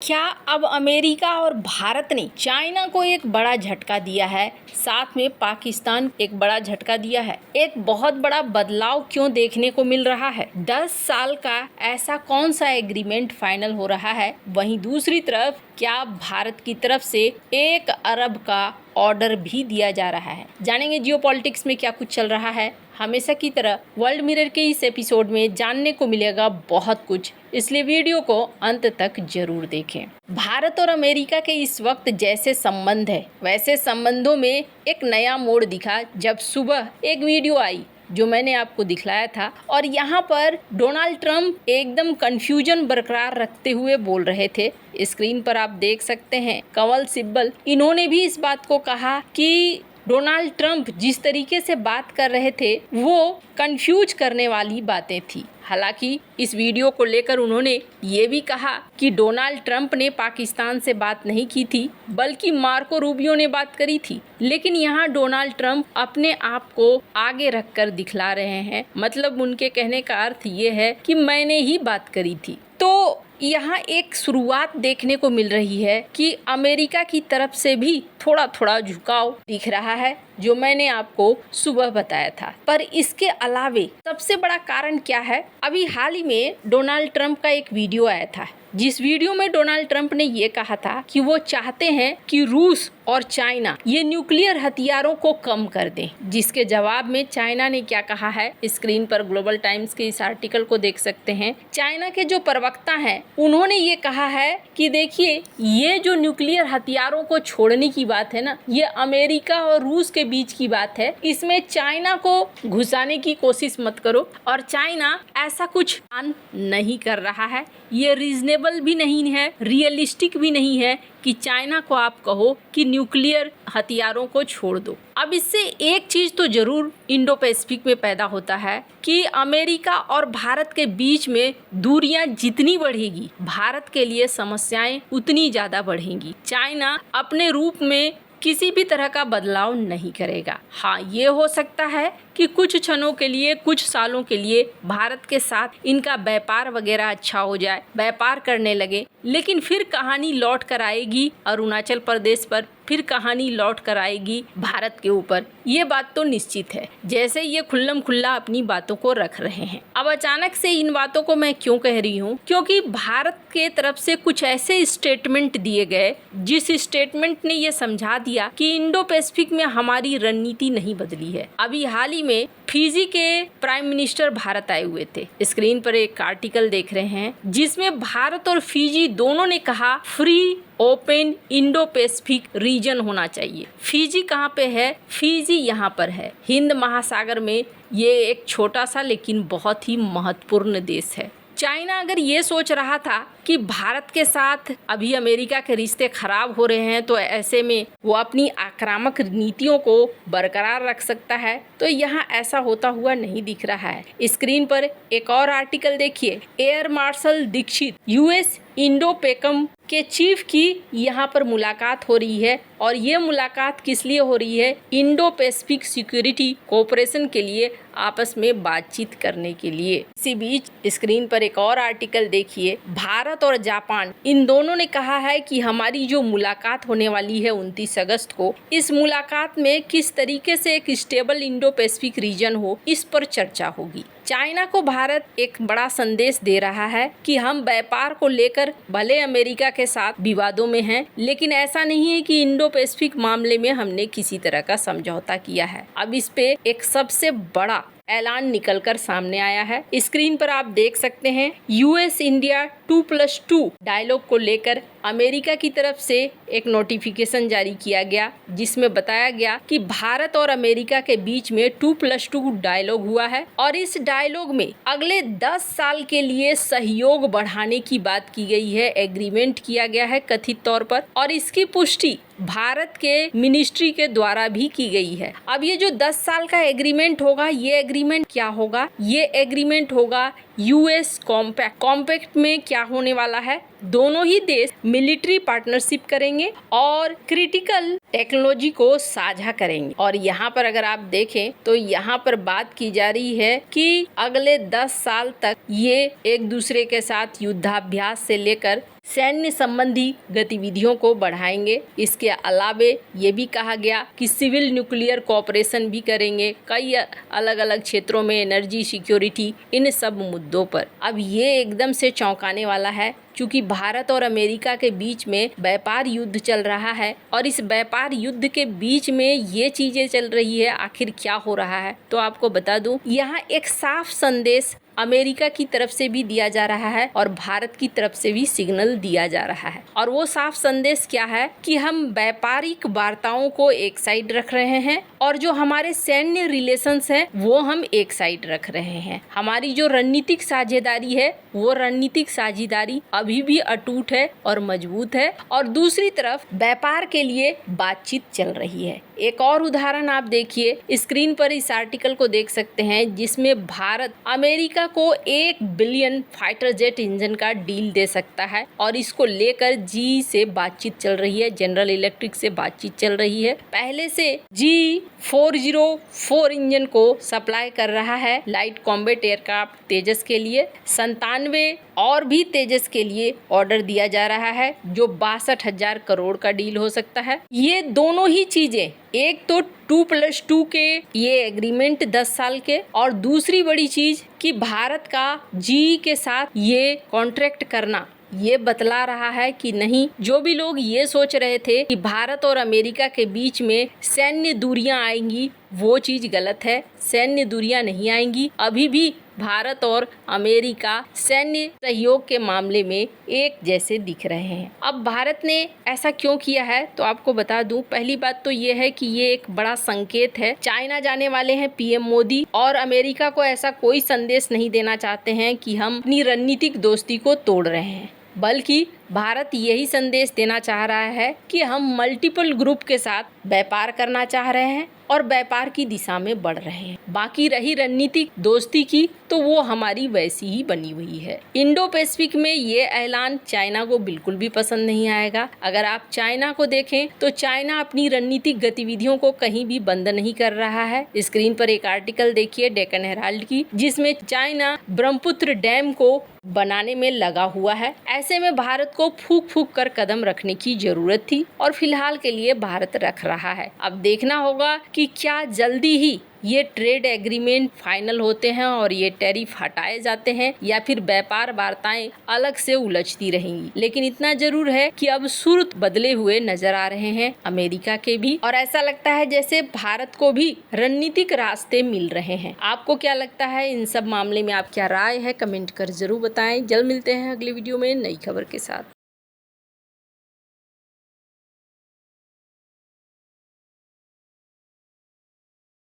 क्या अब अमेरिका और भारत ने चाइना को एक बड़ा झटका दिया है, साथ में पाकिस्तान एक बड़ा झटका दिया है। एक बहुत बड़ा बदलाव क्यों देखने को मिल रहा है? 10 साल का ऐसा कौन सा एग्रीमेंट फाइनल हो रहा है? वहीं दूसरी तरफ क्या भारत की तरफ से 1 अरब का ऑर्डर भी दिया जा रहा है? जानेंगे जियोपॉलिटिक्स में क्या कुछ चल रहा है। हमेशा की तरह वर्ल्ड मिरर के इस एपिसोड में जानने को मिलेगा बहुत कुछ, इसलिए वीडियो को अंत तक जरूर देखें। भारत और अमेरिका के इस वक्त जैसे संबंध है, वैसे संबंधों में एक नया मोड़ दिखा जब सुबह एक वीडियो आई जो मैंने आपको दिखलाया था, और यहाँ पर डोनाल्ड ट्रंप एकदम कंफ्यूजन बरकरार रखते हुए बोल रहे थे। स्क्रीन पर आप देख सकते हैं कंवल सिब्बल, इन्होंने भी इस बात को कहा कि डोनाल्ड ट्रंप जिस तरीके से बात कर रहे थे वो कंफ्यूज करने वाली बातें थी। हालांकि इस वीडियो को लेकर उन्होंने ये भी कहा कि डोनाल्ड ट्रंप ने पाकिस्तान से बात नहीं की थी, बल्कि मार्को रूबियो ने बात करी थी। लेकिन यहाँ डोनाल्ड ट्रंप अपने आप को आगे रखकर दिखला रहे हैं, मतलब उनके कहने का अर्थ ये है कि मैंने ही बात करी थी। तो यहाँ एक शुरुआत देखने को मिल रही है कि अमेरिका की तरफ से भी थोड़ा थोड़ा झुकाव दिख रहा है, जो मैंने आपको सुबह बताया था। पर इसके अलावे सबसे बड़ा कारण क्या है? अभी हाल ही में डोनाल्ड ट्रंप का एक वीडियो आया था, जिस वीडियो में डोनाल्ड ट्रंप ने ये कहा था कि वो चाहते हैं कि रूस और चाइना ये न्यूक्लियर हथियारों को कम कर दें। जिसके जवाब में चाइना ने क्या कहा है, स्क्रीन पर ग्लोबल टाइम्स के इस आर्टिकल को देख सकते हैं। चाइना के जो प्रवक्ता हैं उन्होंने ये कहा है कि देखिए, ये जो न्यूक्लियर हथियारों को छोड़ने की बात है ना, ये अमेरिका और रूस के बीच की बात है। इसमें चाइना को घुसाने की कोशिश मत करो, और चाइना ऐसा कुछ नहीं कर रहा है। ये रीजनेबल भी नहीं है, रियलिस्टिक भी नहीं है कि चाइना को आप कहो कि न्यूक्लियर हथियारों को छोड़ दो। अब इससे एक चीज तो जरूर इंडो पैसिफिक में पैदा होता है कि अमेरिका और भारत के बीच में दूरियां जितनी बढ़ेगी, भारत के लिए समस्याएं उतनी ज्यादा बढ़ेंगी। चाइना अपने रूप में किसी भी तरह का बदलाव नहीं करेगा। हाँ, ये हो सकता है कि कुछ क्षणों के लिए, कुछ सालों के लिए भारत के साथ इनका व्यापार वगैरह अच्छा हो जाए, व्यापार करने लगे, लेकिन फिर कहानी लौट कर आएगी अरुणाचल प्रदेश पर, फिर कहानी लौट कर आएगी भारत के ऊपर। ये बात तो निश्चित है, जैसे ये खुल्लम खुल्ला अपनी बातों को रख रहे हैं। अब अचानक से इन बातों को मैं क्यों कह रही हूँ? क्योंकि भारत के तरफ से कुछ ऐसे स्टेटमेंट दिए गए जिस स्टेटमेंट ने ये समझा दिया कि इंडो पैसिफिक में हमारी रणनीति नहीं बदली है। अभी हाल ही में फिजी के प्राइम मिनिस्टर भारत आए हुए थे। स्क्रीन पर एक आर्टिकल देख रहे हैं जिसमें भारत और फिजी दोनों ने कहा free open Indo Pacific region होना चाहिए। फिजी कहाँ पे है? फिजी यहाँ पर है, हिंद महासागर में। ये एक छोटा सा लेकिन बहुत ही महत्वपूर्ण देश है। चाइना अगर ये सोच रहा था कि भारत के साथ अभी अमेरिका के रिश्ते खराब हो रहे हैं, तो ऐसे में वो अपनी आक्रामक नीतियों को बरकरार रख सकता है, तो यहाँ ऐसा होता हुआ नहीं दिख रहा है। स्क्रीन पर एक और आर्टिकल देखिए। Air marshal Dikshit US Indo PACOM के चीफ की यहाँ पर मुलाकात हो रही है, और ये मुलाकात किस लिए हो रही है? इंडो पैसिफिक सिक्योरिटी कोऑपरेशन के लिए, आपस में बातचीत करने के लिए। इसी बीच स्क्रीन पर एक और आर्टिकल देखिए। भारत और जापान इन दोनों ने कहा है कि हमारी जो मुलाकात होने वाली है 29 अगस्त को, इस मुलाकात में किस तरीके से एक स्टेबल इंडो पैसिफिक रीजन हो, इस पर चर्चा होगी। चाइना को भारत एक बड़ा संदेश दे रहा है कि हम व्यापार को लेकर भले अमेरिका के साथ विवादों में हैं, लेकिन ऐसा नहीं है कि इंडो पैसिफिक मामले में हमने किसी तरह का समझौता किया है। अब इस पे एक सबसे बड़ा ऐलान निकलकर सामने आया है। स्क्रीन पर आप देख सकते हैं यूएस इंडिया 2+2 डायलॉग को लेकर अमेरिका की तरफ से एक नोटिफिकेशन जारी किया गया, जिसमें बताया गया कि भारत और अमेरिका के बीच में 2+2 डायलॉग हुआ है, और इस डायलॉग में अगले 10 साल के लिए सहयोग बढ़ाने की बात की गई है, एग्रीमेंट किया गया है कथित तौर पर, और इसकी पुष्टि भारत के मिनिस्ट्री के द्वारा भी की गई है। अब ये जो 10 साल का एग्रीमेंट होगा, ये एग्रीमेंट क्या होगा? ये एग्रीमेंट होगा यूएस कॉम्पैक्ट। कॉम्पैक्ट में क्या होने वाला है? दोनों ही देश मिलिट्री पार्टनरशिप करेंगे और क्रिटिकल टेक्नोलॉजी को साझा करेंगे। और यहाँ पर अगर आप देखें तो यहाँ पर बात की जा रही है कि अगले 10 साल तक ये एक दूसरे के साथ युद्धाभ्यास से लेकर सैन्य संबंधी गतिविधियों को बढ़ाएंगे। इसके अलावे ये भी कहा गया कि सिविल न्यूक्लियर कोऑपरेशन भी करेंगे कई अलग अलग क्षेत्रों में, एनर्जी सिक्योरिटी, इन सब मुद्दों पर। अब ये एकदम से चौंकाने वाला है क्योंकि भारत और अमेरिका के बीच में व्यापार युद्ध चल रहा है और इस व्यापार युद्ध के बीच में ये चीजें चल रही है। आखिर क्या हो रहा है, तो आपको बता दूं, यहाँ एक साफ संदेश अमेरिका की तरफ से भी दिया जा रहा है और भारत की तरफ से भी सिग्नल दिया जा रहा है। और वो साफ संदेश क्या है कि हम व्यापारिक वार्ताओं को एक साइड रख रहे हैं और जो हमारे सैन्य रिलेशंस हैं वो हम एक साइड रख रहे हैं। हमारी जो रणनीतिक साझेदारी है वो रणनीतिक साझेदारी अभी भी अटूट है और मजबूत है और दूसरी तरफ व्यापार के लिए बातचीत चल रही है। एक और उदाहरण आप देखिए, स्क्रीन पर इस आर्टिकल को देख सकते हैं जिसमें भारत अमेरिका को 1 बिलियन फाइटर जेट इंजन का डील दे सकता है और इसको लेकर जी से बातचीत चल रही है, जनरल इलेक्ट्रिक से बातचीत चल रही है। पहले से जी 404 इंजन को सप्लाई कर रहा है लाइट कॉम्बैट एयरक्राफ्ट तेजस के लिए। 97 और भी तेजस के लिए ऑर्डर दिया जा रहा है जो 62,000 करोड़ का डील हो सकता है। ये दोनों ही चीजें, एक तो 2+2 के ये एग्रीमेंट 10 साल के, और दूसरी बड़ी चीज कि भारत का जी के साथ ये कॉन्ट्रैक्ट करना, ये बतला रहा है कि नहीं, जो भी लोग ये सोच रहे थे कि भारत और अमेरिका के बीच में सैन्य दूरियां आएंगी, वो चीज गलत है। सैन्य दूरियां नहीं आएंगी। अभी भी भारत और अमेरिका सैन्य सहयोग के मामले में एक जैसे दिख रहे हैं। अब भारत ने ऐसा क्यों किया है तो आपको बता दूं, पहली बात तो ये है कि ये एक बड़ा संकेत है। चाइना जाने वाले हैं पीएम मोदी और अमेरिका को ऐसा कोई संदेश नहीं देना चाहते हैं कि हम अपनी रणनीतिक दोस्ती को तोड़ रहे हैं, बल्कि भारत यही संदेश देना चाह रहा है कि हम मल्टीपल ग्रुप के साथ व्यापार करना चाह रहे हैं और व्यापार की दिशा में बढ़ रहे हैं। बाकी रही रणनीतिक दोस्ती की तो वो हमारी वैसी ही बनी हुई है। इंडो पैसिफिक में ये ऐलान चाइना को बिल्कुल भी पसंद नहीं आएगा। अगर आप चाइना को देखें तो चाइना अपनी रणनीतिक गतिविधियों को कहीं भी बंद नहीं कर रहा है। स्क्रीन पर एक आर्टिकल देखिए डेक्कन हेराल्ड की, जिसमें चाइना ब्रह्मपुत्र डैम को बनाने में लगा हुआ है। ऐसे में भारत को फूंक फूंक कर कदम रखने की जरूरत थी और फिलहाल के लिए भारत रख रहा है। अब देखना होगा कि क्या जल्दी ही ये ट्रेड एग्रीमेंट फाइनल होते हैं और ये टैरिफ हटाए जाते हैं या फिर व्यापार वार्ताएं अलग से उलझती रहेंगी। लेकिन इतना जरूर है कि अब सूरत बदले हुए नजर आ रहे हैं अमेरिका के भी, और ऐसा लगता है जैसे भारत को भी रणनीतिक रास्ते मिल रहे हैं। आपको क्या लगता है इन सब मामले में, आप क्या राय है, कमेंट कर जरूर बताएं। जल्द मिलते हैं अगली वीडियो में नई खबर के साथ।